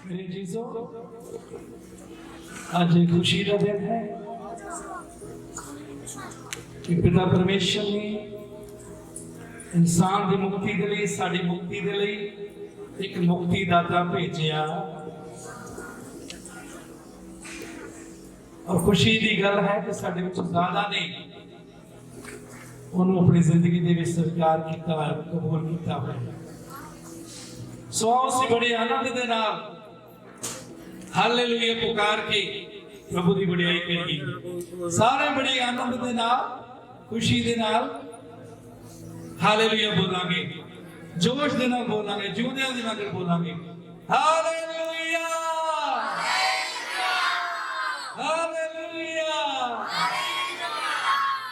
मेरे जीजो, आज एक खुशी का दिन है कि पिता परमेश्वर ने इंसान की मुक्ति के लिए, साड़ी मुक्ति के लिए एक मुक्तिदाता भेजा। और खुशी की गल है कि साडे विच दादा ने उन्होंने अपनी जिंदगी के स्वीकार किया, कबूल किया है। सो उस बड़े आनंद के नाल हालेलुया पुकार के प्रभु की बड़ाई करिए। सारे बड़े आनंद के नाल, खुशी के नाल हालेलुया बोलांगे, जोश के नाल बोलांगे, जिउंदियां दे नाल बोलांगे हालेलुया हालेलुया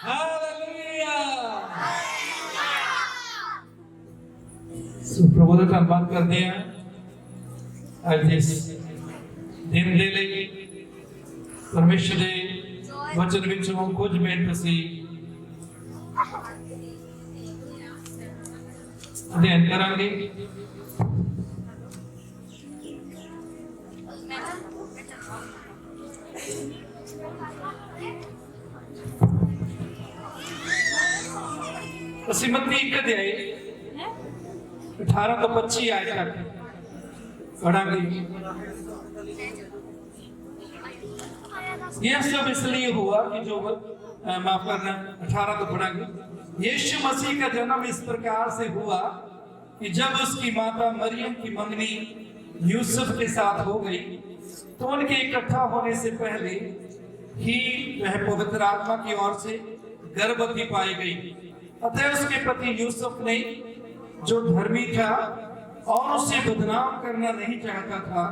हालेलुया। सो प्रभु का धन्यवाद करते हैं आज इस दिन दे लिए। परमेश्वर के वचन विचों कुछ मिनट असीं अध्ययन करांगे। असीं मत्ती 1 अध्याय 18 तो 25 आयत तक पढ़ांगे। यह सब इसलिए हुआ कि जो माफ करना 18 तो पढ़ांगे। यीशु मसीह का जन्म इस प्रकार से हुआ कि जब उसकी माता मरियम की मंगनी यूसुफ के साथ हो गई तो उनके इकट्ठा होने से पहले ही वह पवित्र आत्मा की ओर से गर्भवती पाई गई। अतः उसके पति यूसुफ ने, जो धर्मी था और उसे बदनाम करना नहीं चाहता था,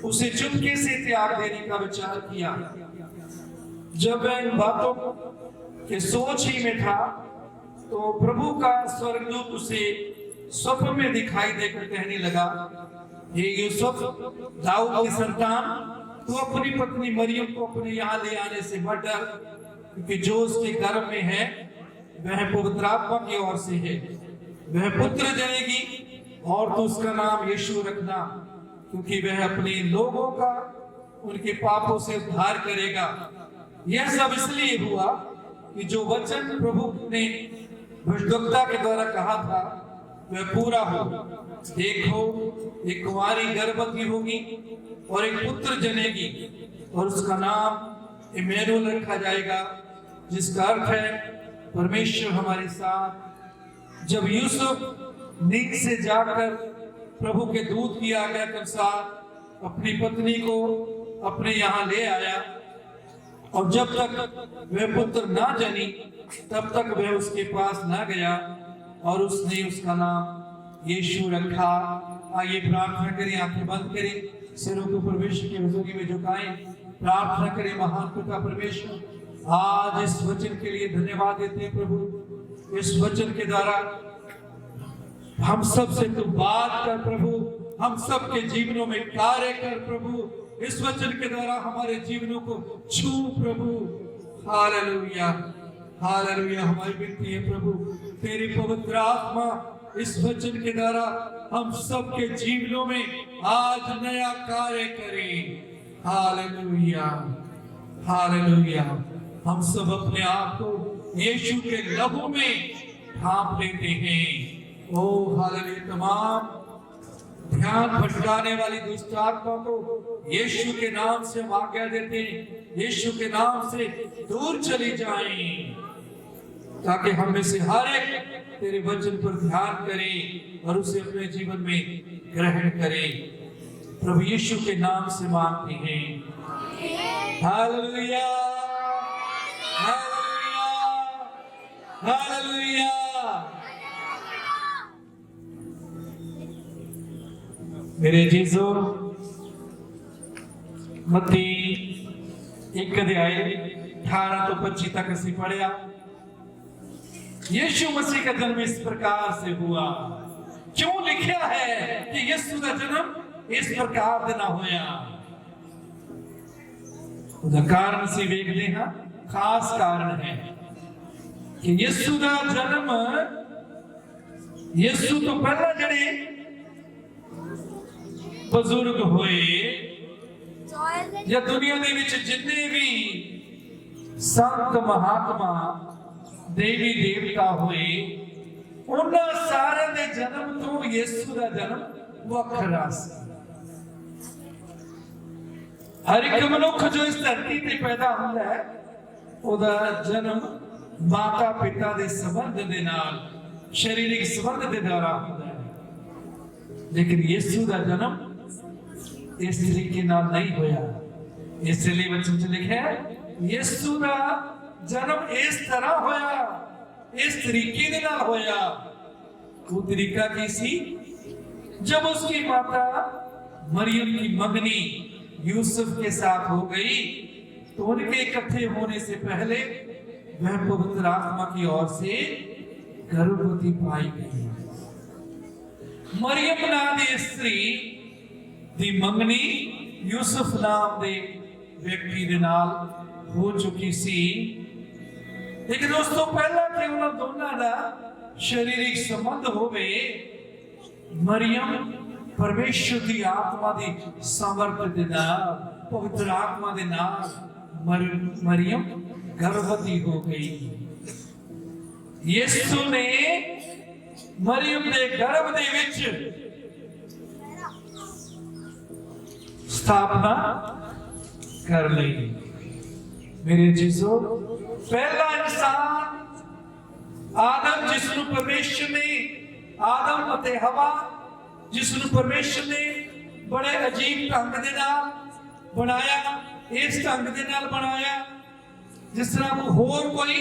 उसे चुपके से त्याग देने का विचार किया। जब वह इन बातों के सोच ही में था तो प्रभु का स्वर्गदूत उसे स्वप्न में दिखाई देकर कहने लगा, हे यूसुफ, दाऊद की संतान, तू अपनी पत्नी मरियम को अपने यहाँ ले आने से मत डर, क्योंकि जो उसके गर्भ में है वह पवित्र आत्मा की ओर से है। वह पुत्र जनेगी और तू उसका नाम यीशु रखना, क्योंकि वह अपने लोगों का उनके पापों से उद्धार करेगा। यह सब इसलिए हुआ कि जो वचन प्रभु ने भविष्यद्वक्ता के द्वारा कहा था वह पूरा हो। देखो, एक कुंवारी गर्भवती होगी और एक पुत्र जनेगी और उसका नाम इम्मानुएल रखा जाएगा, जिसका अर्थ है परमेश्वर हमारे साथ। जब यूसुफ नींद से जाकर प्रभु के दूत की आज्ञा के अनुसार अपनी पत्नी को अपने यहाँ ले आया और जब तक वह पुत्र ना जनी तब तक वह उसके पास ना गया और उसने उसका नाम यीशु रखा। आइए प्रार्थना करें, आंखें बंद करें, सिरों को परमेश्वर के हुजूरी में झुकाएं, प्रार्थना करें। महान पिता परमेश्वर, आज इस वचन के लिए धन्यवाद देते हैं प्रभु। इस वचन के द्वारा हम सब से तू बात कर प्रभु, हम सब के जीवनों में कार्य कर प्रभु। इस वचन के द्वारा हमारे जीवनों को छू प्रभु। Hallelujah hallelujah. हमारी विनती है प्रभु, तेरी पवित्र आत्मा इस वचन के द्वारा हम सब के जीवनों में आज नया कार्य करे। Hallelujah hallelujah. हम सब अपने आप को यीशु के लहू में ढांप लेते हैं। ओ हालेलुया। तमाम ध्यान भटकाने वाली दुष्ट आत्मा को यीशु के नाम से हम आज्ञा देते हैं, यीशु के नाम से दूर चली जाएं, ताकि हम में से हर एक तेरे वचन पर ध्यान करे और उसे अपने जीवन में ग्रहण करे। प्रभु यीशु के नाम से मांगते हैं। Hallelujah hallelujah hallelujah. मेरे जीजो, मत्ती 1 अध्याय 18 तो 25 तक असीं पढ़िया। यीशु मसीह का जन्म इस प्रकार से हुआ। क्यों लिखा है कि यीशु का जन्म इस प्रकार से ना होया? उसका कारण से देखते हैं, खास कारण है कि यीशु का जन्म, यीशु तो पहला जड़े ਬਜ਼ੁਰਗ ਹੋਏ ਜਾਂ ਦੁਨੀਆ ਦੇ ਵਿੱਚ ਜਿੰਨੇ ਵੀ ਸੰਤ ਮਹਾਤਮਾ ਦੇਵੀ ਦੇਵਤਾ ਹੋਏ ਉਹਨਾਂ ਸਾਰਿਆਂ ਦੇ ਜਨਮ ਤੋਂ ਯਿਸੂ ਦਾ ਜਨਮ ਵੱਖਰਾ ਸੀ। हर एक मनुख जो इस धरती ते पैदा होता है ਉਹਦਾ जन्म माता पिता के संबंध के नाल शरीरिक संबंध के द्वारा होता है, लेकिन यीशु का जन्म इस तरीके नाल नहीं होया। इसलिए वचन च लिखा है यीशु का जन्म इस तरह होया, इस तरीके के नाल होया। वो तरीका की सी, जब उसकी माता मरियम की मंगनी यूसुफ के साथ हो गई तो उनके इकट्ठे होने से पहले वह पवित्र आत्मा की ओर से गर्भवती पाई गई। मरियम नाम की स्त्री दी मंगनी यूसुफ नाम दे व्यक्ति दे नाल हो चुकी सी, लेकिन उस तो पहला कि उन्होंने दोनों का शारीरिक संबंध होवे, मरियम परमेश्वर की आत्मा की सामर्थ के नाल पवित्र आत्मा के नाल मरियम गर्भवती हो गई। यीशु ने मरियम के गर्भ दे विच स्थापना कर ली। मेरे जीजो, पहला इंसान आदम जिसनु परमेश्वर ने आदम अते हवा जिसनु परमेश्वर ने बड़े अजीब ढंग दे नाल बनाया, इस ढंग दे नाल बनाया जिस तरह होर कोई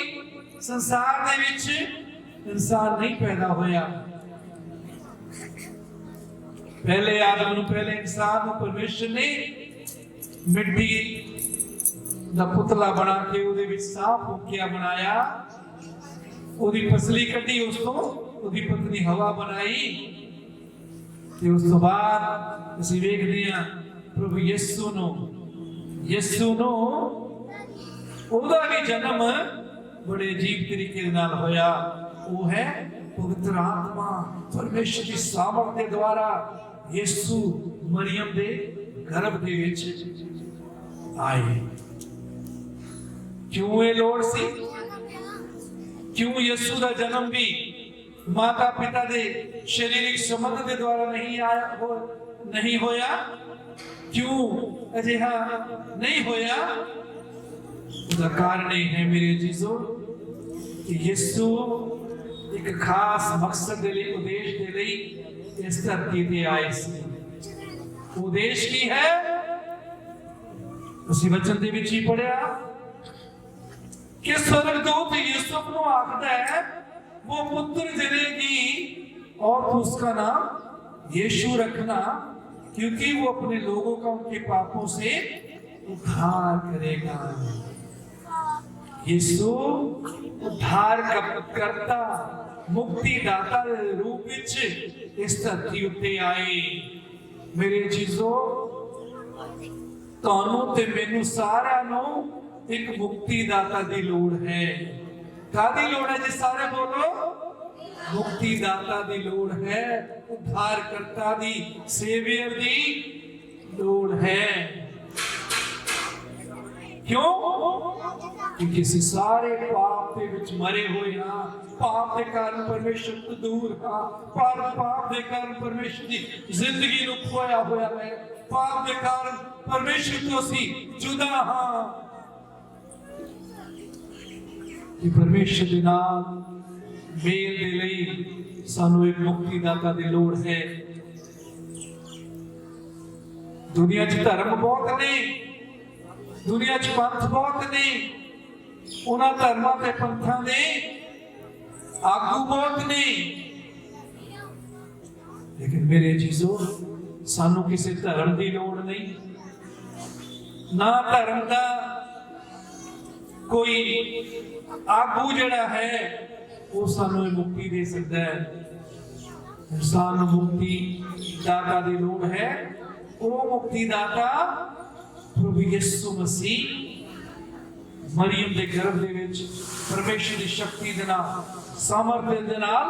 संसार दे विच इंसान नहीं पैदा होया। पहले आदम नूं, पहले इंसान नूं परमेश्वर ने मिट्टी दा पुतला बना के उहदे विच साह फूकिया बनाया, उहदी पसली कड्डी, उस तो उहदी पत्नी हवा बनाई। ਤੇ ਉਸ ਤੋਂ ਬਾਅਦ ਅਸੀਂ ਵੇਖਦੇ ਹਾਂ ਪ੍ਰਭੂ ਯਿਸੂ ਨੂੰ ਉਹਦਾ ਵੀ ਜਨਮ ਬੜੇ ਅਜੀਬ ਤਰੀਕੇ ਨਾਲ ਹੋਇਆ। ਉਹ ਹੈ ਪਵਿੱਤਰ ਆਤਮਾ ਪਰਮੇਸ਼ਰ ਦੀ ਸਾਮਰਥ ਦੇ ਦੁਆਰਾ ਯਿਸੂ ਮਰੀਮ ਦੇ ਗਰਭ ਦੇ ਵਿੱਚ ਆਏ। ਕਿਉਂ ਇਹ ਲੋੜ ਸੀ? ਕਿਉਂ ਯਿਸੂ ਦਾ ਜਨਮ ਵੀ माता पिता दे शारीरिक संबंध के द्वारा नहीं होया? क्यों अजिहा नहीं होया? उसका कारण यह है मेरे जीजो कि यीशु एक खास मकसद दे लिए, उद्देश्य दे लिए इस धरती पे आए सी। उद्देश्य की है उसी वचन दे विच ही पढ़िया कि स्वर्गदूत यूसुफ नूं आखदा है वो पुत्र जनेगी और उसका नाम यीशु रखना, क्योंकि वो अपने लोगों का उनके पापों से उद्धार करेगा। यीशु उद्धार करता मुक्ति दाता रूप विच इस धरती उत्ते आए। मेरे जीजो, तुहानू ते मैनू सारिआं नूं एक मुक्ति दाता दी लोड़ है। कादी लोड़ है जी? सारे बोलो। मुक्ति दाता दी लोड़ है, उद्धार करता दी, सेवियर दी लोड़ है। क्यों? क्योंकि ਅਸੀਂ ਸਾਰੇ ਪਾਪ ਦੇ ਵਿੱਚ ਮਰੇ ਹੋਏ ਹਾਂ। ਪਾਪ ਦੇ ਕਾਰਨ ਪਰਮੇਸ਼ਰ ਤੋਂ ਦੂਰ ਹਾਂ। ਪਾਪ ਦੇ ਕਾਰਨ ਪਰਮੇਸ਼ਰ ਦੀ ਜ਼ਿੰਦਗੀ ਨੂੰ ਖੋਇਆ ਹੋਇਆ ਹੈ। ਪਾਪ ਦੇ ਕਾਰਨ ਪਰਮੇਸ਼ਰ ਤੋਂ ਅਸੀਂ ਜੁਦਾ ਹਾਂ। कि परमेश्वर के नाल मेल दे लई सानू एक मुक्तिदाता दी लोड़ है। दुनिया च धर्म बहुत ने, दुनिया च पंथ बहुत ने, उन्हां धर्मां ते पंथां दे आगू बहुत ने, लेकिन मेरे जीजो सानू किसी धर्म की लोड़ नहीं। ना धर्म का कोई आगू जड़ा है वो सानू मुक्ति दे सकता है। इंसान मुक्ति दाता की लोड़ है। वो मुक्ति दाता प्रभु यीशु मसीह मरियम के गर्भ दे विच परमेश्वर की शक्ति दे नाल सामर्थ्य दे नाल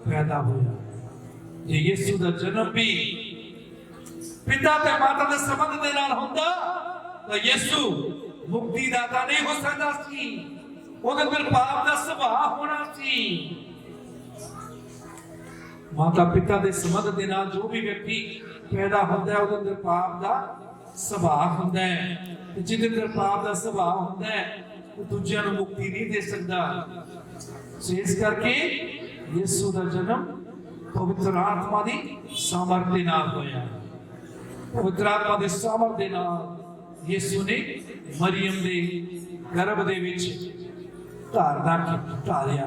पैदा होया। ये यीशु का जन्म भी पिता ते माता दे संबंध दे नाल हुंदा तां यीशु मुक्ति दाता नहीं हो सकदा सी, ਉਹਦੇ ਅੰਦਰ ਪਾਪ ਦਾ ਸੁਭਾਅ ਹੋਣਾ ਸੀ। ਮਾਤਾ ਪਿਤਾ ਦੇ ਸੰਬੰਧ ਦੇ ਨਾਲ ਜੋ ਵੀ ਵਿਅਕਤੀ ਪੈਦਾ ਹੁੰਦਾ ਹੈ ਉਹਦੇ ਅੰਦਰ ਪਾਪ ਦਾ ਸੁਭਾਅ ਹੁੰਦਾ ਹੈ, ਤੇ ਜਿਹਦੇ ਅੰਦਰ ਪਾਪ ਦਾ ਸੁਭਾਅ ਹੁੰਦਾ ਹੈ ਉਹ ਦੂਜਿਆਂ ਨੂੰ ਮੁਕਤੀ ਨਹੀਂ ਦੇ ਸਕਦਾ। ਸੋ ਇਸ ਕਰਕੇ ਯਿਸੂ ਦਾ ਜਨਮ ਪਵਿੱਤਰ ਆਤਮਾ ਦੀ ਸਾਮਰਥ ਦੇ ਨਾਲ ਹੋਇਆ। ਪਵਿੱਤਰ ਆਤਮਾ ਦੇ ਸਾਮਰਥ ਦੇ ਨਾਲ ਯਿਸੂ ਨੇ ਮਰੀਮ ਦੇ ਗਰਭ ਦੇ ਵਿੱਚ धारणा ढालिया।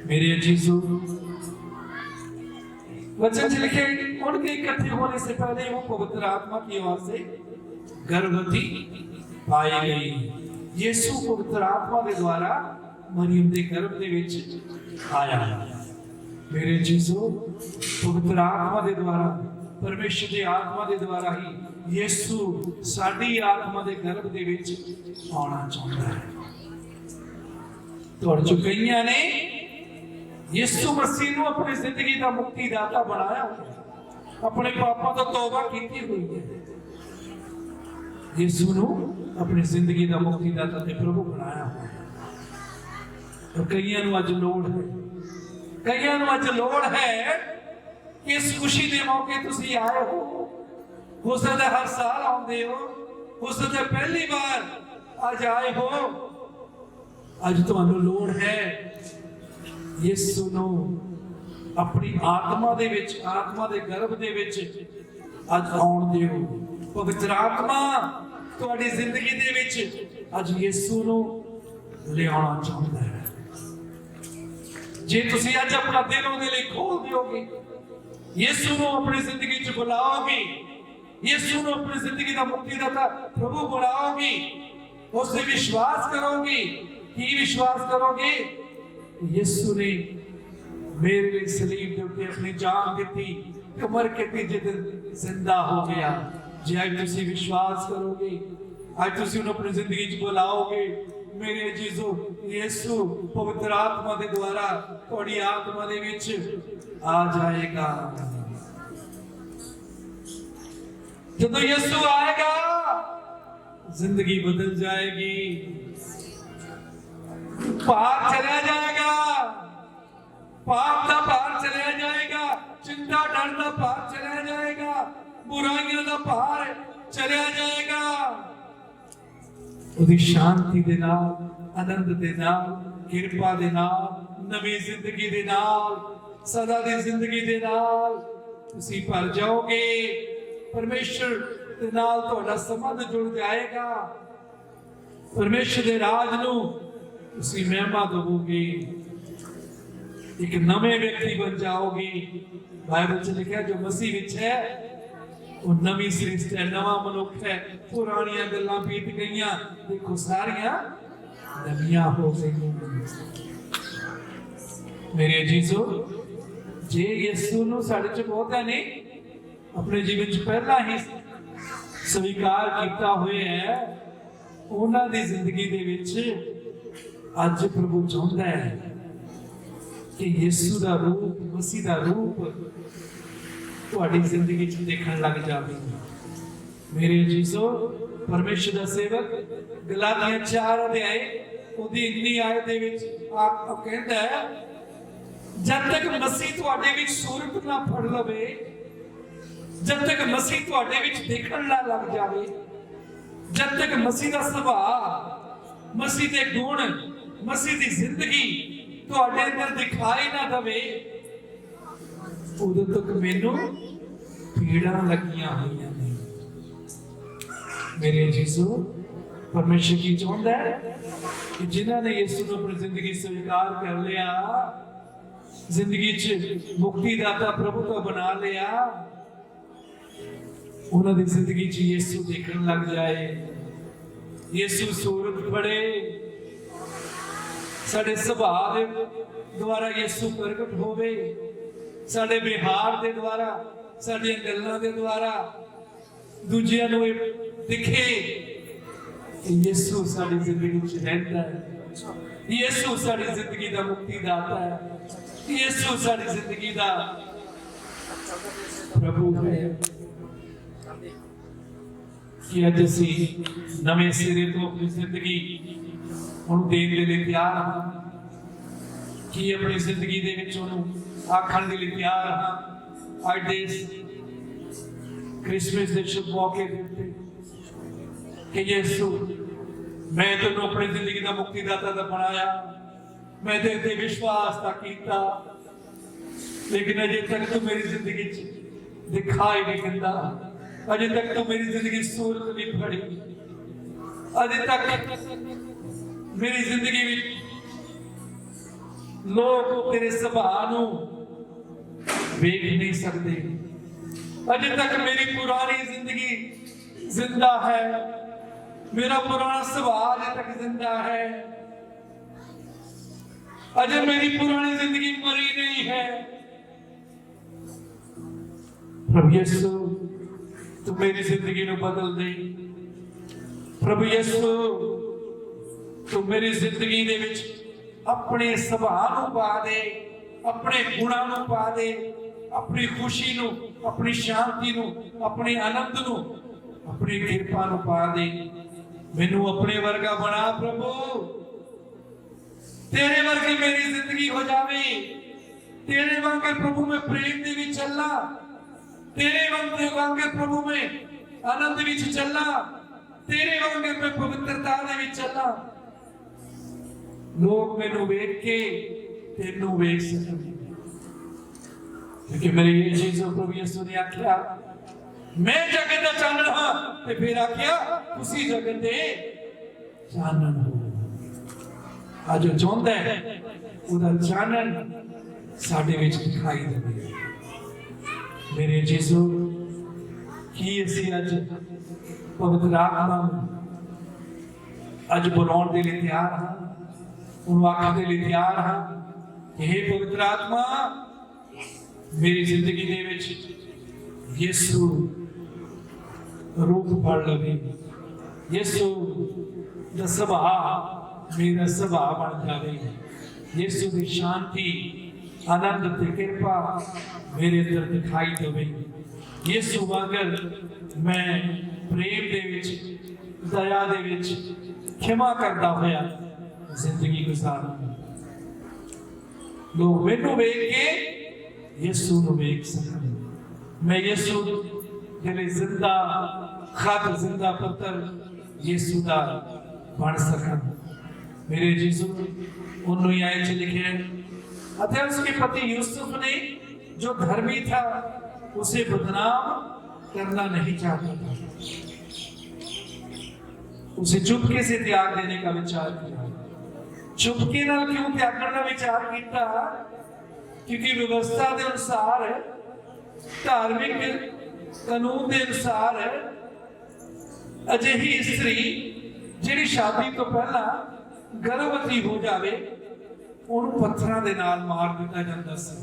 मेरे अजीजों, वचन से लिखे उनके इकट्ठे होने से पहले वो पवित्र आत्मा की ओर से गर्भवती पाई गई। यीशु पवित्र आत्मा के द्वारा मरियम के गर्भ के विच आया। मेरे अजीजों, पवित्र आत्मा के द्वारा, परमेश्वर की आत्मा के द्वारा ही यीशु साडी आत्मा के गर्भ के विच आना चाहता है। तुहाडे चों कईयां ने यीशु मसीह नूं अपनी जिंदगी का मुक्तिदाता बनाया, अपने पापां तो तौबा कीती हुई है। यीशु नूं अपनी जिंदगी का मुक्तिदाता ते प्रभु बनाया हुआ है। और कईयां नूं अज लोड़ है, कईयां नूं अज लोड़ है कि इस खुशी के मौके तुसीं आए हो सकता हर साल आउंदे हो सकता है पहली बार अज आए हो। अज तुहानू लोड़ है यीशु नूं अपनी आत्मा दे विच, आत्मा दे गर्भ दे विच अज आउण दिओ। पवित्र आत्मा तुहाडी जिंदगी दे विच अज यीशु नूं लिआउणा चाहुंदा है। जे तुसीं अज अपना दिल उहदे लई खोल दिओगे, यीशु नूं अपनी जिंदगी च बुलाओगे, यीशु ने अपनी जिंदगी का मुक्तिदाता प्रभु बनाओगी, उससे विश्वास करोगी। की विश्वास करोगे? यीशु ने मेरे लिए सलीब के ऊपर अपनी जान दी, कमर के तीजे दिन जिंदा हो गया। जे आज तुसी विश्वास करोगे, आज तुसी उन्हें अपनी जिंदगी च बुलाओगे, मेरे अजीजों, यीशु पवित्र आत्मा के द्वारा थोड़ी आत्मा दे विच आ जाएगा। जब यीशु आएगा जिंदगी बदल जाएगी, पाप चला जाएगा, पाप का पार चला जाएगा, चिंता डर का पार चला जाएगा, बुराइयों का पार चला जाएगा। उदी शांति दे नाल, आनंद दे नाल, कृपा दे नाल, नवी जिंदगी दे नाल, सदा दी जिंदगी दे नाल तुसीं भर जाओगे। परमेश्वर के नाल तुहाडा संबंध जुड़ जाएगा। परमेश्वर के राज नूं तुसीं महिमा दोगे, एक नवे व्यक्ति बन जाओगे। बाइबल च लिखा जो मसीह विच है वो नवी सृष्टि है, नवा मनुख है। पुरानियां गल्लां बीत गईयां, देखो सारियां नवीआं हो गईयां। मेरे अजीजों, जे यीशु नूं साडे च बहुता ने अपने जीवन च पहला ही स्वीकार किया हुआ है, उन्हां दी जिंदगी दे विच अज प्रभु चाहुंदा है कि यीशु दा रूप, मसीह दा रूप तुहाडी जिंदगी च देखण लग जावे। मेरे अजीजों, परमेश्वर दा सेवक गलातियां 4 अध्याय उहदी 19 आयत दे विच आप कहंदा है, जब तक मसीह तुहाडे विच सूरत ना फड़ लवे, जब तक मसीह तुहाडे विच देखण ना लग जावे, जब तक मसीह दा सुभाव, मसीह दे गुण, मसीह दी जिंदगी तुहाडे अंदर दिखाई ना दवे, उदों तक मैनू पीड़ा लगियां हुई ने। मेरे अजीजों, परमेश्वर की चाहता है कि जिन्होंने यीशु को अपनी जिंदगी स्वीकार कर लिया, जिंदगी च मुक्तिदाता प्रभु को बना लिया, उन्होंने जिंदगी च यीशु देखने लग जाए, यीशु सूरत पड़े, साडे सुभाव दे द्वारा यीशु प्रगट होवे, साडे व्यवहार दे द्वारा, साडियां गल्लां दे द्वारा दूजियां नूं दिखे यीशु साडी जिंदगी च रहंदा है। यीशु साडी जिंदगी दा मुक्तिदाता है। यीशु साडी जिंदगी दा प्रभु है कि अज असी नवे सिरे तो अपनी जिंदगी उन्हें देने के लिए तैयार हाँ कि अपनी जिंदगी दे विच उन्हें आखण के लिए तैयार हाँ अज दे क्रिसमस के शुभ मौके कि यीशु मैं तेनों अपनी जिंदगी का मुक्तिदाता दा बनाया, मैं तेरे ते विश्वास दा कीता, लेकिन अजे तक तू मेरी जिंदगी दिखाई नहीं दिंदा, अजे तक तू मेरी जिंदगी सूरत नहीं फड़ी, अजे तक मेरी जिंदगी में लोग तेरे सुभाव नूं वेख नहीं सकते, अजे तक मेरी पुरानी जिंदगी जिंदा है, मेरा पुराना स्वभाव अजे तक जिंदा है, अजे मेरी पुरानी जिंदगी मरी नहीं है। प्रभु यीशु तू मेरी जिंदगी को बदल दे, प्रभु यीशु तू मेरी जिंदगी दे विच अपने सुभाव नूं पा दे, अपने गुणां नूं पा दे, अपनी खुशी नूं, अपनी शांति नूं, अपने आनंद नूं, अपनी कृपा नूं पा दे। मैनू अपने वर्गा बना प्रभु, तेरे वर्गी मेरी जिंदगी हो जावे, तेरे वांगे प्रभु में प्रेम दे विच चलना, तेरे वांगे प्रभु में आनंद विच चलना, तेरे वांगे में पवित्रता दे विच चलना, लोग मैनू वेख के तेनू वेख सकन, क्योंकि मेरे ये चीज प्रभु यीशु ने आख्या मैं जगत दा चानण हां, ते फिर आख्या तुसी जगत दे चानण हो। आज जो चाहता है उदा चानण साडे विच दिखाई देवे। मेरे यीशु की असी अज पवित्र आत्मा अज बुलाउण दे लई तैयार हां, उन्होंने आखण दे लई तैयार हां कि हे पवित्र आत्मा मेरी जिंदगी दे विच यीशु रूप फड़ लवे, यीशु दा सुभाव मेरा सुभाव बन जावे, यीशु दी शांति आनंद ते कृपा मेरे अंदर दिखाई देवे, यीशु वांगर मैं प्रेम दे विच दया दे विच क्षमा करदा होया जिंदगी गुजारां। लोग मैनू वेख के यीशु नूं वेख सकन, मैं यीशु तेरे जिंदा खत जिंदा पत्थर यीशु दा बन सकन। मेरे यीशु उन्होंने ही आयत लिखे अतः उसके पति यूसुफ ने जो धर्मी था उसे बदनाम करना नहीं चाहता था, उसे चुपके से त्याग देने का विचार किया। चुपके नाल क्यों त्यागने का विचार किया? क्योंकि व्यवस्था के अनुसार धार्मिक कानून के अनुसार अजिही स्त्री जिहड़ी शादी तो पहला गर्भवती हो जाए उन्हें पत्थरों के नाल मार दिता जाता सी,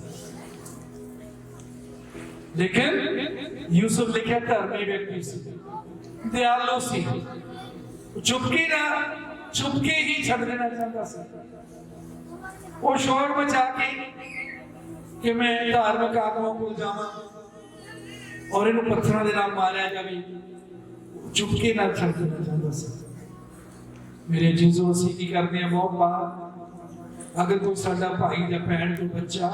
लेकिन यूसुफ लिखा धर्मी व्यक्ति से दयालु सी, चुपके ही छड़ देना चाहता सी। वो शोर मचा के कि मैं धार्मिक आगुओं को जावां और इन्हें पत्थरों के नाल मारिया जाए, चुपके नाल छड़ देना चाहता सी। मेरे जीजो असीं की करते हैं बहुत बार अगर कोई साडा भाई या भैन कोई बच्चा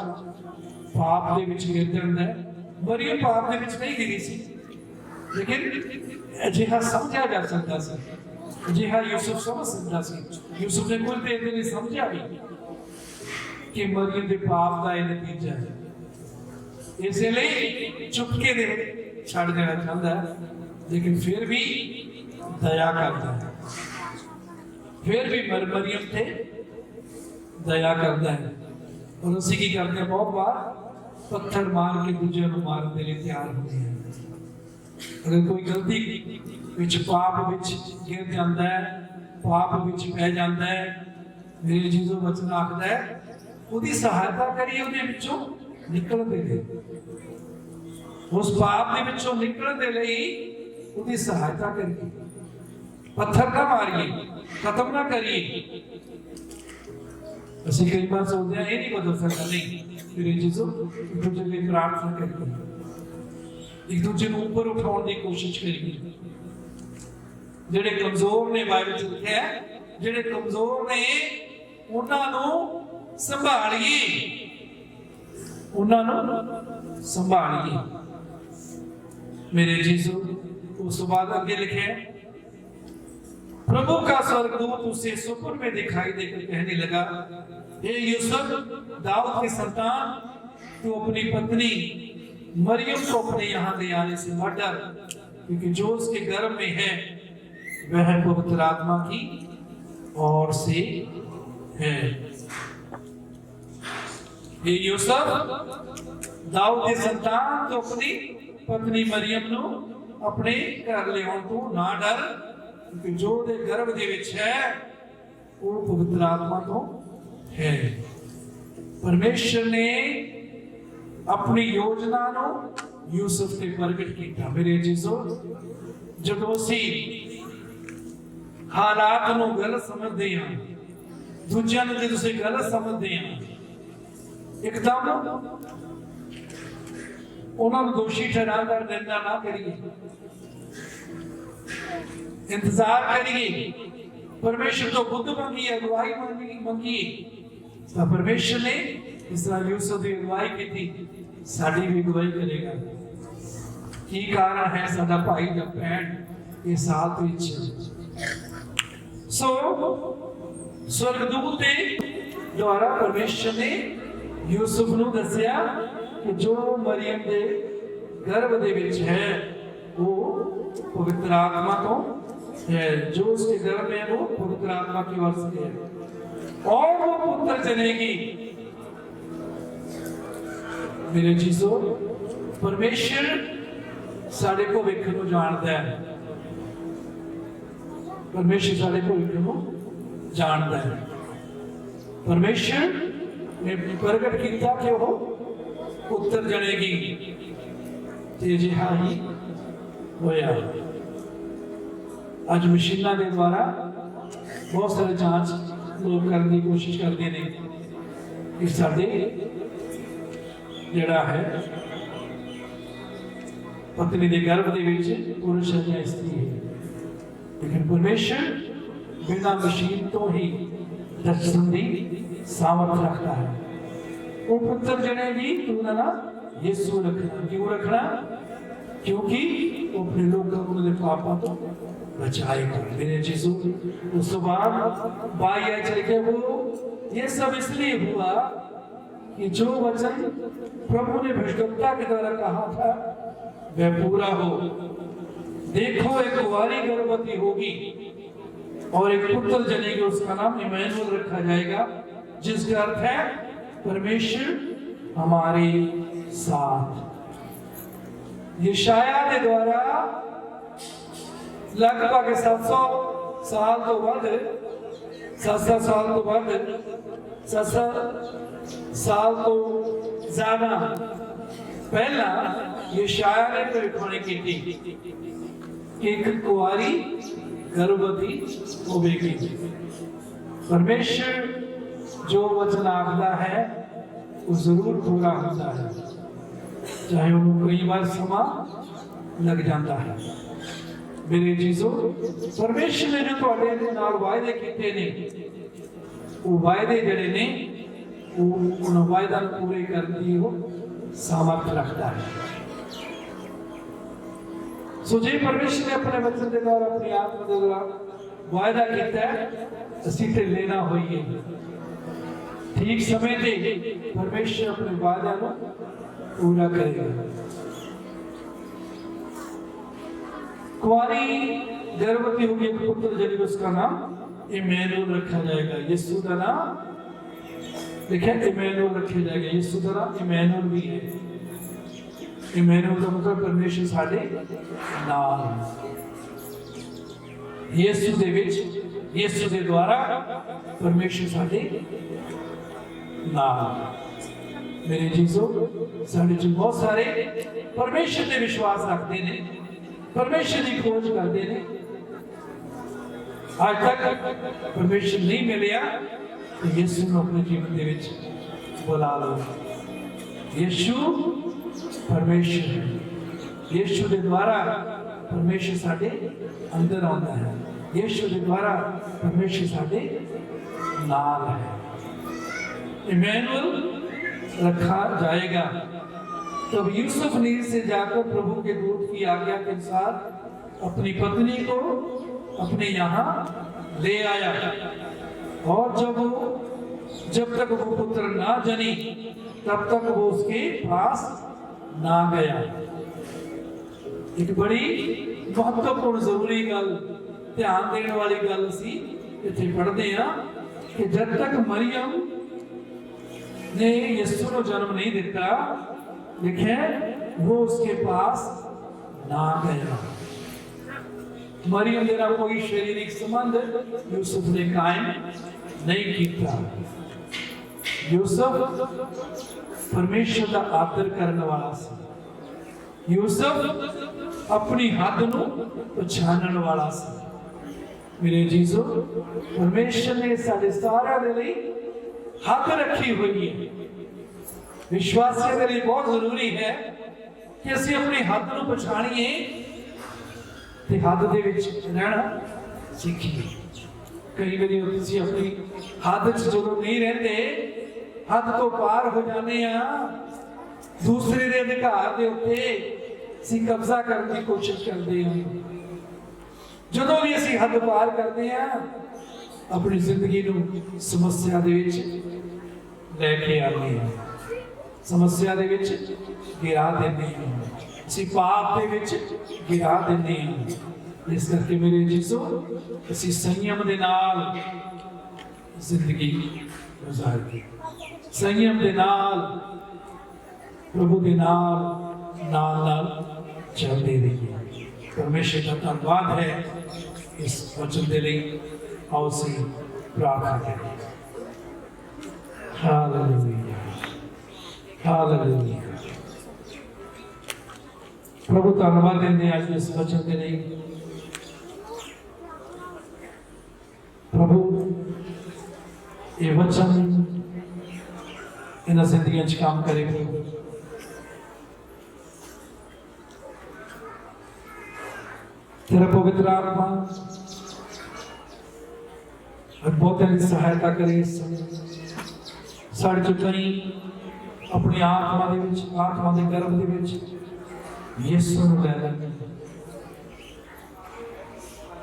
पाप दे विच गिर जांदा है, मरियम पाप दे विच नहीं गिरी सी, लेकिन अजिहा समझा जा सकता सी, अजिहा यूसुफ समझ सकता सी। यूसुफ ने कुछ देर नहीं समझा भी कि मरियम के पाप का यह नतीजा है, इसलिए चुपके दे छड़ देना चाहता है, लेकिन फिर भी दया करता है, फिर भी मरियम थे दया करता है। और उसी की करते हैं बहुत बार पत्थर मार के दूजे को मारने के लिए तैयार होते हैं। अगर कोई गलती विच पाप विच गिर जाता है, पाप विच पै जाता है, मेरे जीजो वचन आखदा है उसकी सहायता करिए, उसदे विचों निकलने दे, उस पाप दे विचों निकलने दे लई उसकी सहायता करिए, पत्थर ना मारिए, खत्म ना करिए। असं कई बार सोचते हैं ये नहीं बदल सकता, नहीं मेरे जीजो तुझे लिए प्रार्थना करते हैं, एक दूजे को ऊपर उठाने की कोशिश करिए। जेडे कमजोर ने बाइबल च लिखा है, जेडे कमजोर ने उन्होंने संभालिए, उन्होंने संभालिए। मेरे जीसू उस बाद आगे लिखे है, प्रभु का स्वर्गदूत उसे स्वप्न में दिखाई देकर कहने लगा, हे यूसुफ दाऊद की संतान, तू अपनी पत्नी मरियम को अपने यहाँ ले आने से मत डर, क्योंकि जो उसके गर्भ में है वह पवित्र आत्मा की ओर से है। हे यूसुफ दाऊद की संतान, तो अपनी पत्नी मरियम नो अपने घर ले आउण तू ना डर, क्योंकि जो दे गर्भ दे विच है वो पवित्र आत्मा तो है। परमेश्वर ने अपनी योजना नो यूसुफ ते प्रगट किया। मेरे जीसो जब असी हालात नो गलत समझते हैं, दूजियां नु जे तुसीं गलत समझते हैं, एकदम उन्होंने दोषी ठहराकर निंदा ना करिए, इंतजार करिए। परमेश्वर तो बुद्ध मंगी, अगुवाई मंगी, तो परमेश्वर ने इस तरह यूसुफ की अगुवाई की थी, साड़ी भी अगुवाई करेगा। की कारण है साडा भाई दा भैन ये साथ विच सो स्वर्गदूत के द्वारा परमेश्वर ने यूसुफ नु दसिया कि जो मरियम दे गर्भ दे विच है वो पवित्र आत्मा तो है, जो उसके गर्भ में है वो पवित्र आत्मा की ओर से है और वो पुत्र जनेगी। मेरे चीजों परमेश्वर साडे भविख नूं जानदा है, परमेश्वर साडे भविख नूं जानदा है। परमेश्वर ने प्रगट किया कि वो पुत्र जनेगी, ते जिहा ही होया। अज मशीनों के द्वारा बहुत सारे जांच लोग करने की कोशिश करते हैं कि साडे जिहड़ा है पत्नी के गर्भ दे विच पुरुष है या स्त्री है, लेकिन परमेश्वर बिना मशीन तो ही दर्शन की सामर्थ रखता है। वो पुत्र जनेगी तू ना यीशु रखना। क्यों रखना? क्योंकि वो अपने लोगों को पापों तो बचाएगा। मेरे यीशु उस बाद बाई चले वो ये सब इसलिए हुआ कि जो वचन प्रभु ने भविष्यवक्ता के द्वारा कहा था वह पूरा हो। देखो एक कुंवारी गर्भवती होगी और एक पुत्र जनेगी, उसका नाम इमैनुअल रखा जाएगा, जिसका अर्थ है परमेश्वर हमारे साथ। यशाया के द्वारा लगभग 700 साल तो बाद 700 साल तो बाद 700 साल तो ज्यादा पहला यशाया ने भविष्यवाणी की थी कि एक कुंवारी गर्भवती होगी। परमेश्वर जो वचन आखदा है वो जरूर पूरा होता है, चाहे वो कई बार समा लग जाता है। मेरे चीजों परमेश्वर ने जो तुहाडे नाल वायदे कीते ने वो वायदे जड़े ने वो उन वायदा पूरे करती हो सामर्थ रखता है। सो जे परमेश्वर ने अपने वचन के द्वारा अपनी आत्मा के द्वारा वायदा किया है, असीं ते लेना होइए। ठीक समय पे परमेश्वर अपने वादा को पूरा करेगा। कुंवारी गर्भवती होगी, पुत्र जनेगी, उसका नाम इमैनुअल रखा जाएगा। यीशु का नाम लिखा इमैनुअल रखा जाएगा। यीशु का नाम इमैनुअल भी है। इमैनुअल का मतलब परमेश्वर साडे नाल। यीशु दे विच, यीशु दे द्वारा परमेश्वर साडे नाल। मेरे जीजो साडे च बहुत सारे परमेश्वर पे विश्वास रखते हैं, परमेश्वर की खोज करते हैं। आज तक परमेश्वर नहीं मिलिया तो यीशु को अपने जीवन दे विच बुला लो। यीशु परमेश्वर है। यीशु के द्वारा परमेश्वर साडे अंदर आता है, यीशु के द्वारा परमेश्वर साडे नाल है। इमैनुअल रखा जाएगा। तब यूसुफ नीर से जाकर प्रभु के दूत की आज्ञा के अनुसार अपनी पत्नी को अपने यहाँ ले आया, और जब तक वो पुत्र ना जनी तब तक वो उसके पास ना गया। एक बड़ी महत्वपूर्ण जरूरी गल, ध्यान देने वाली गल असी इत्थे पढ़ते हैं कि जब तक मरियम ने यीशु को जन्म नहीं दिता, लिखे वो उसके पास ना गया। मरियम मेरा कोई शारीरिक संबंध यूसुफ ने कायम नहीं किया। यूसुफ परमेश्वर का आदर करने वाला सी। यूसुफ अपनी हद नूं पछाणन वाला सी। मेरे जीजो, परमेश्वर ने साडे सारिਆਂ दे लई हद रखी हुई है। विश्वासियों के लिए बहुत जरूरी है कि असीं अपनी हद नूं पछाणीए ते हद दे विच रहना सीखीए। कई बार तुसीं अपनी हद च जदों नहीं रहंदे, हद तो पार हो जाने दूसरे के अधिकार के उत्ते असीं कब्जा करने की कोशिश करते हैं। जदों भी असीं हद पार करते हैं, अपनी जिंदगी नूं समस्या दे विच लेके आते हैं, समस्या दे विच गिरा देते हैं, असीं पाप दे विच गिरा देते हैं। इस करके मेरे जीसो असीं संयम दे नाल जिंदगी गुजारते, संयम दे नाल प्रभु के नाल नाल चलते रहिए। परमेश्वर का धन्यवाद है इस वचन के लिए। आओ से प्रार्थना करें। Hallelujah, hallelujah. प्रभु धन्यवाद देने आज इस वचन के लिए। प्रभु ये वचन इन जिंदगी च काम करे। तेरा पवित्र आत्मा बहुतों की सहायता करे। साढ़े चो कई अपनी आत्मा के गर्भ के यीशु नूं लै लैण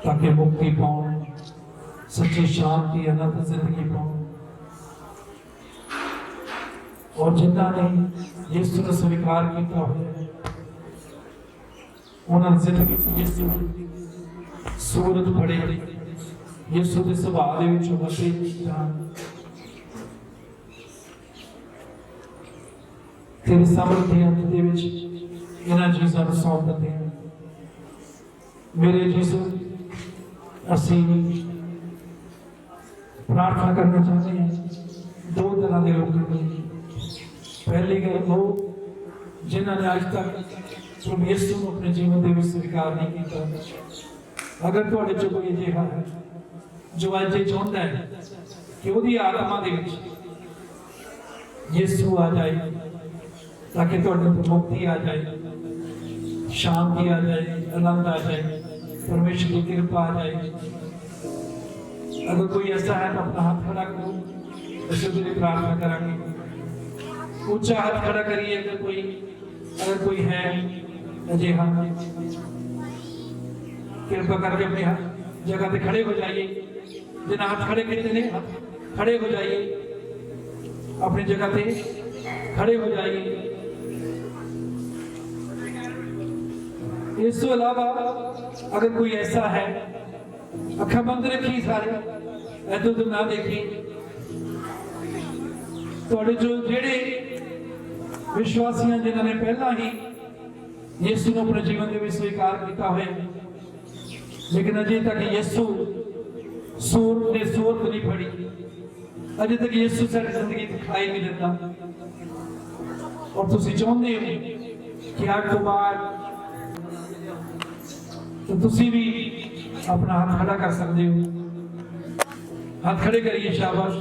ताकि मुक्ति पाउण, सच्ची शांति अनंत जिंदगी पाउण। और जिन्होंने यीशु को स्वीकार किया होया उन्होंने जिंदगी यीशु सूरत पड़े, यीशु के सुभाव दे विच वसे जान। तेरे सामर्थ्य हथ दे विच इन्हां चीज़ां नूं सौंप दिंदे हां। मेरे यीशु, असीं प्रार्थना करना चाहते हैं दो तरह के लोगों के लिए। पहली गल वो जिन्होंने आज तक प्रभु यीशु को अपने जीवन में स्वीकार नहीं किया। अगर तुहाडे चों कोई अजिहा है जो अज ये चाहता है कि उसकी आत्मा दे विच यीशु आ जाए, ताकि तुहाडे ते मुक्ति आ जाए, शांति आ जाए, आनंद आ जाए, परमेश्वर की कृपा आ जाए। अगर कोई ऐसा है तो अपना हाथ खड़ा करो, उसके लिए प्रार्थना करांगे। ऊंचा हाथ खड़ा करिए अगर कोई है अजिहा, कृपा करके अपने हाथ जगह पे खड़े हो जाइए। जिन्हें हाथ खड़े किए ने हाथ खड़े हो जाइए, अपनी जगह पे खड़े हो जाइए। इसके अलावा अगर कोई ऐसा है, अखा बंद रखी, सारे इधर उधर ना देखी। थोड़े जो जेड़े विश्वासियां जिन्होंने पहला ही यीशु को अपने जीवन में स्वीकार किया हुआ, लेकिन अजे तक यीशु सूरत ने सूरत नहीं फड़ी, अजे तक यीशु सारी जिंदगी दिखाई नहीं देता। और तुसी चाहते हो कि आज तो बाद तो तुसी भी अपना हाथ खड़ा कर सकते हो। हाथ खड़े करिए, शाबाश।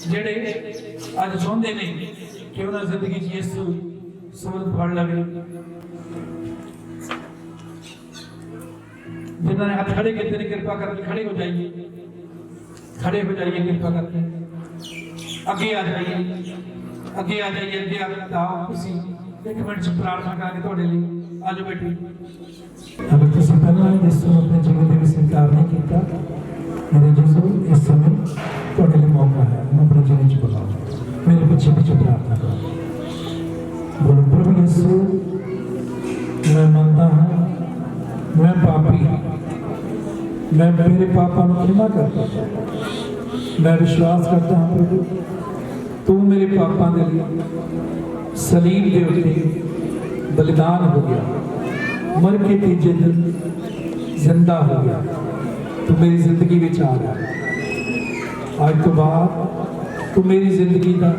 जेड़े आज चाहते नहीं कि उन्होंने जिंदगी यीशु सूरत फड़ लवे, जिन्होंने हाथ खड़े किए ने कृपा करके खड़े हो जाइए, खड़े हो जाइए कृपा करके, अगे आ जाइए, अगे आ जाइए, अगे आओ। तुसी एक मिनट से प्रार्थना करके थोड़े लिए आ जाओ बेटी। अगर तुसी पहला यीशु ਨੂੰ ਆਪਣੇ ਜੀਵਨ ਦੇ ਵਿੱਚ स्वीकार नहीं किया, मेरे यीशु इस समय ਤੁਹਾਡੇ ਲਈ मौका है, मैं अपने जीवन ਚ बुलाओ, मेरे पीछे पीछे प्रार्थना करो। बोलो प्रभु यीशु, मैं मानता हूँ मैं पापी हूँ, मैं मेरे पापों को क्षमा करता हूँ, मैं विश्वास करता हूँ प्रभु तू मेरे पापों के लिए सलीब के उत्ते बलिदान हो गया, मर के तीजे दिन जिंदा हो गया, तू मेरी जिंदगी में आ गया। आज तो बाद तू मेरी जिंदगी का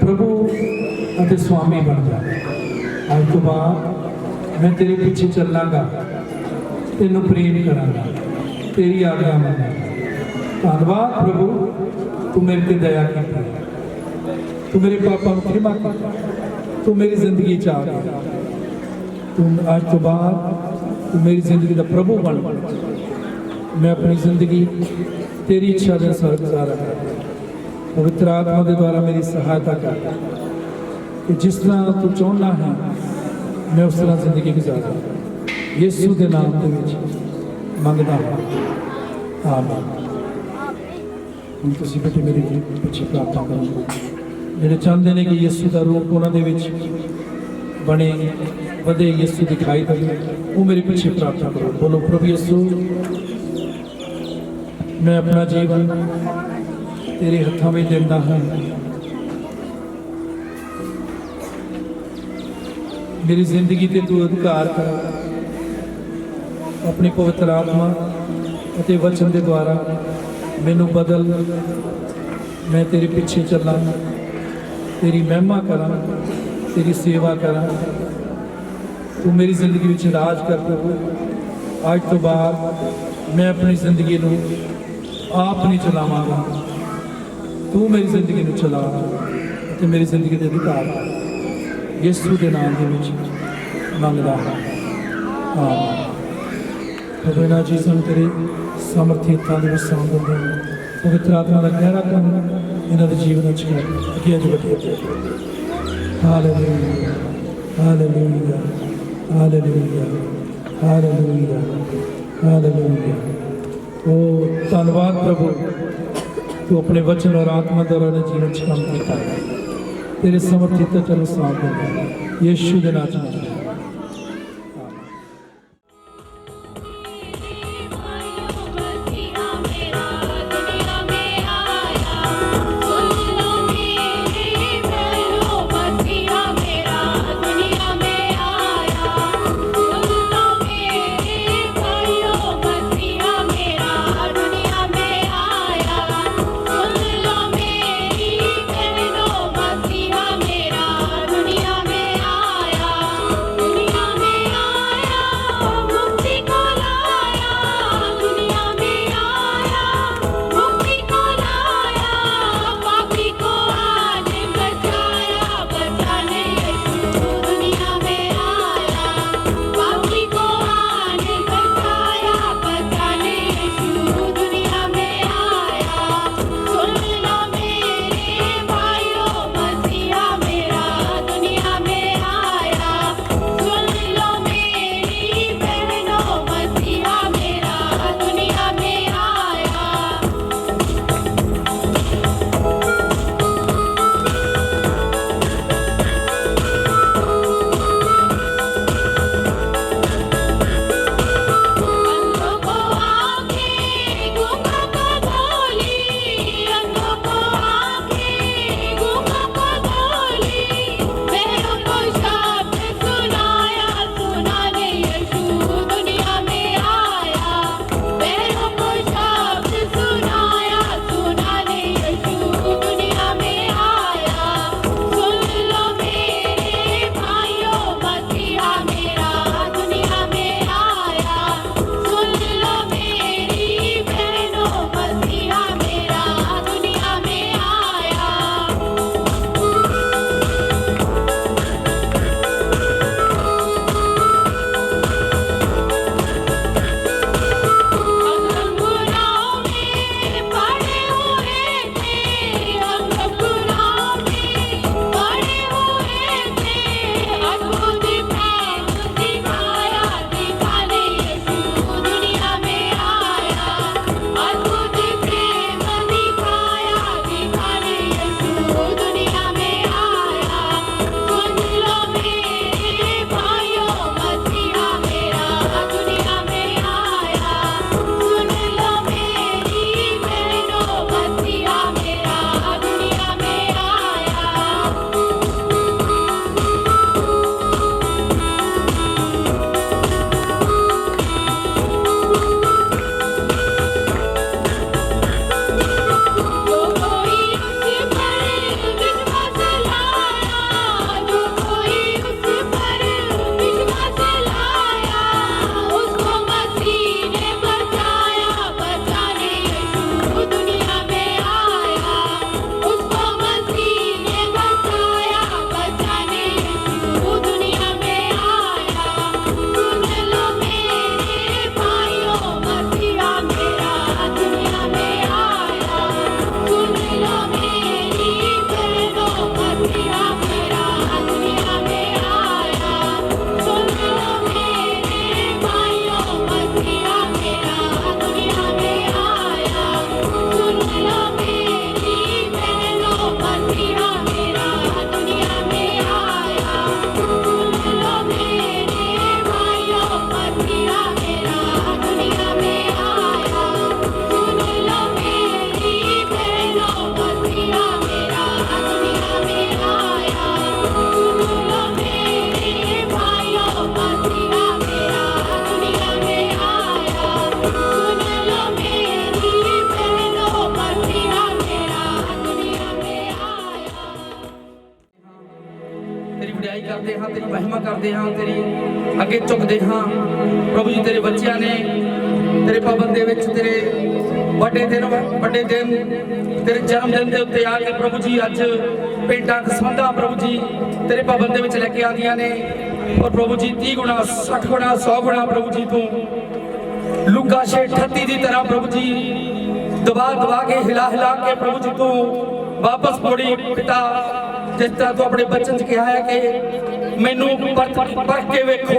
प्रभु अते स्वामी बन जा। आज तो बाद मैं तेरे पीछे चलांगा, तेनू प्रेम करांगा, तेरी आज्ञा मनांगा। धन्यवाद प्रभु तू मेरे ते दया की, तू मेरे पापा को क्षमा कर, तू मेरी जिंदगी च आ गया। तू आज तो बाद तू मेरी जिंदगी का प्रभु बन, मैं अपनी जिंदगी तेरी इच्छा के अनुसार गुजारा कर। पवित्र आत्मा के द्वारा मेरी सहायता कर कि जिस तरह तू चाहना है मैं उस तरह जिंदगी गुजारा। यीशु के नाम के विच मंगदा हां, आमीन। हुण तुसीं बेटे मेरे पिछे प्रार्थना करो, ਜਿਹੜੇ ਚਾਹੁੰਦੇ ਨੇ ਕਿ ਯਿਸੂ ਦਾ ਰੂਪ ਉਹਨਾਂ ਦੇ ਵਿੱਚ ਬਣੇ, ਵਧੇ, ਯਿਸੂ ਦਿਖਾਈ ਦੇਵੇ, ਉਹ ਮੇਰੇ ਪਿੱਛੇ ਪ੍ਰਾਰਥਨਾ ਕਰੋ। ਬੋਲੋ ਪ੍ਰਭੂ ਯਿਸੂ, ਮੈਂ ਆਪਣਾ ਜੀਵਨ ਤੇਰੇ ਹੱਥਾਂ ਵਿੱਚ ਦਿੰਦਾ ਹਾਂ। ਮੇਰੀ ਜ਼ਿੰਦਗੀ ਤੇ ਤੂੰ ਅਧਿਕਾਰ ਕਰ, ਆਪਣੀ ਪਵਿੱਤਰ ਆਤਮਾ ਅਤੇ ਵਚਨ ਦੇ ਦੁਆਰਾ ਮੈਨੂੰ ਬਦਲ। मैं तेरे पीछे चला, तेरी महिमा करा, तेरी सेवा करा। तू मेरी जिंदगी में राज कर प्रभु। आज तो बाद मैं अपनी जिंदगी को आप नहीं चलावांगा, तू मेरी जिंदगी को चला ते मेरी जिंदगी के अधिकार यीशु के नाम के विच मंगदा हां, आमीन। प्रभु इन्हां चीज़ां नूं तेरे सामर्थी हत्थां दे विच सौंप दिंदे हां। पवित्र आत्मा का गहरा काम इन्हों के जीवन कर अगे अज बढ़िया। Hallelujah, hallelujah, hallelujah, hallelujah, hallelujah. ओ धन्यवाद प्रभु, तू अपने वचन और आत्मा द्वारा ने जीवन च काम किया, तेरे समर्थित चलो साथ यीशु के नाम च। ਕਰਦੇ ਹਾਂ, ਤੇਰੀ ਅੱਗੇ ਝੁਕਦੇ ਹਾਂ ਪ੍ਰਭੂ ਜੀ। ਤੇਰੇ ਬੱਚਿਆਂ ਨੇ ਤੇਰੇ ਭਵਨ ਦੇ ਵਿੱਚ ਤੇਰੇ ਵੱਡੇ ਦਿਨ ਤੇਰੇ ਜਨਮ ਦਿਨ ਦੇ ਉੱਤੇ ਆ ਕੇ ਪ੍ਰਭੂ ਜੀ ਅੱਜ ਭੇਟਾਂ ਦਸਵੰਧਾਂ ਪ੍ਰਭੂ ਜੀ ਤੇਰੇ ਭਵਨ ਦੇ ਵਿੱਚ ਲੈ ਕੇ ਆਉਂਦੀਆਂ ਨੇ। ਔਰ ਪ੍ਰਭੂ ਜੀ 30 ਗੁਣਾ 60 ਗੁਣਾ 100 ਗੁਣਾ ਪ੍ਰਭੂ ਜੀ ਤੂੰ ਲੂਕਾ 6:38 ਦੀ ਤਰ੍ਹਾਂ ਪ੍ਰਭੂ ਜੀ ਦਬਾ ਕੇ ਹਿਲਾ ਕੇ ਪ੍ਰਭੂ ਜੀ ਤੂੰ ਵਾਪਸ ਮੋੜੀ ਪਿਤਾ। ਜਿਸ ਤਰ੍ਹਾਂ ਤੂੰ ਆਪਣੇ ਬਚਨ 'ਚ ਕਿਹਾ ਹੈ ਕਿ ਮੈਨੂੰ ਪਰਖ ਕੇ ਵੇਖੋ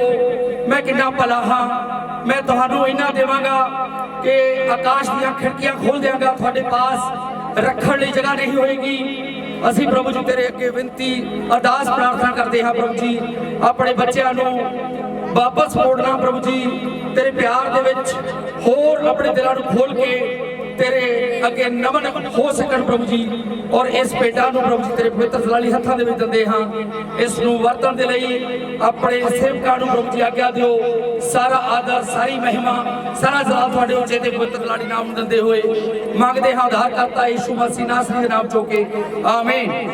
ਮੈਂ ਕਿੰਨਾ ਭਲਾ ਹਾਂ, ਮੈਂ ਤੁਹਾਨੂੰ ਇੰਨਾ ਦੇਵਾਂਗਾ ਕਿ ਆਕਾਸ਼ ਦੀਆਂ ਖਿੜਕੀਆਂ ਖੋਲ ਦਿਆਂਗਾ, ਤੁਹਾਡੇ ਪਾਸ ਰੱਖਣ ਲਈ ਜਗ੍ਹਾ ਨਹੀਂ ਹੋਏਗੀ। ਅਸੀਂ ਪ੍ਰਭੂ ਜੀ ਤੇਰੇ ਅੱਗੇ ਬੇਨਤੀ ਅਰਦਾਸ ਪ੍ਰਾਰਥਨਾ ਕਰਦੇ ਹਾਂ ਪ੍ਰਭੂ ਜੀ, ਆਪਣੇ ਬੱਚਿਆਂ ਨੂੰ ਵਾਪਸ ਮੋੜਨਾ ਪ੍ਰਭੂ ਜੀ ਤੇਰੇ ਪਿਆਰ ਦੇ ਵਿੱਚ, ਹੋਰ ਆਪਣੇ ਦਿਲਾਂ ਨੂੰ ਖੋਲ ਕੇ ਤੇਰੇ ਅੱਗੇ ਨਮਨ ਹੋ ਸਕਣ ਪ੍ਰਭੂ ਜੀ। ਔਰ ਇਸ ਭੇਟਾਂ ਨੂੰ ਪ੍ਰਭੂ ਜੀ ਤੇਰੇ ਪਵਿੱਤਰ ਜਲਾਲੀ ਹੱਥਾਂ ਦੇ ਵਿੱਚ ਦਿੰਦੇ ਹਾਂ, ਇਸ ਨੂੰ ਵਰਤਣ ਦੇ ਲਈ ਆਪਣੇ ਸੇਵਕਾਂ ਨੂੰ ਪ੍ਰਭੂ ਜੀ ਆਗਿਆ ਦਿਓ। ਸਾਰਾ ਆਦਰ, ਸਾਰੀ ਮਹਿਮਾ, ਸਾਰਾ ਜਲਾਲ ਤੁਹਾਡੇ ਉੱਚੇ ਤੇ ਪਵਿੱਤਰ ਜਲਾਲੀ ਨਾਮ ਨੂੰ ਦਿੰਦੇ ਹੋਏ ਮੰਗਦੇ ਹਾਂ ਉਧਾਰ ਕਰਤਾ ਯਿਸੂ ਮਸੀਹ ਨਾਸਰੀ ਦੇ ਨਾਮ ਚੋਂ ਕੇ ਆਮੀਨ।